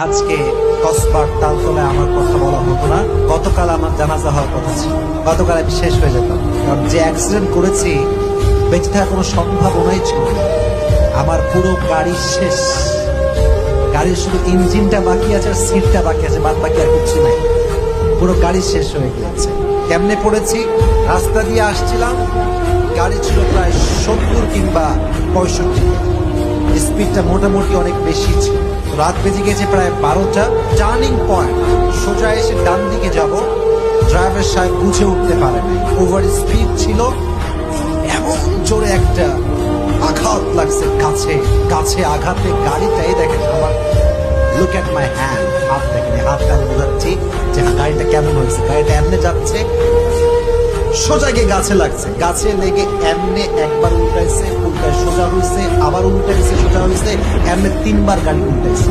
আজকে কসবার তালতলায় আমার কথা বলা হতো না। গতকাল আমার জানাজা হওয়ার কথা ছিল, গতকাল আমি শেষ হয়ে যেতাম। কারণ যে অ্যাক্সিডেন্ট করেছি বেঁচে থাকার কোনো সম্ভাবনাই ছিল না। আমার পুরো গাড়ি শেষ, গাড়ির শুধু ইঞ্জিনটা বাকি আছে আর সিটটা বাকি আছে, বাদ বাকি আর কিছু নাই। পুরো গাড়ি শেষ হয়ে গিয়েছে। কেমনে পড়েছি? রাস্তা দিয়ে আসছিলাম, গাড়ি ছিল প্রায় 70 কিংবা 65, স্পিডটা মোটামুটি অনেক বেশি ছিল। রাত বেজে গেছে প্রায় 12টা। টার্নিং পয়েন্ট, সোজা এসে ডান দিকে যাব, ড্রাইভার সাহেব বুঝে উঠতে পারে নাই, ওভার স্পিড ছিল। এমন জোরে একটা আঘাত লাগছে কাছে কাছে আঘাতে গাড়িটাই দেখেন আমার, লুক এট মাই হ্যান্ড, হাত দেখেন, হাতটা বোঝাচ্ছি যে গাড়িটা কেমন হয়েছে। গাড়িটা এমনি যাচ্ছে, সোজা গিয়ে গাছে লাগছে, গাছে লেগে এমনি একবার উল্টাইছে, উল্টায় সোজা হয়েছে, আবার উল্টাইছে, সোজা হয়েছে, এমনি 3বার গাড়ি উল্টাইছে।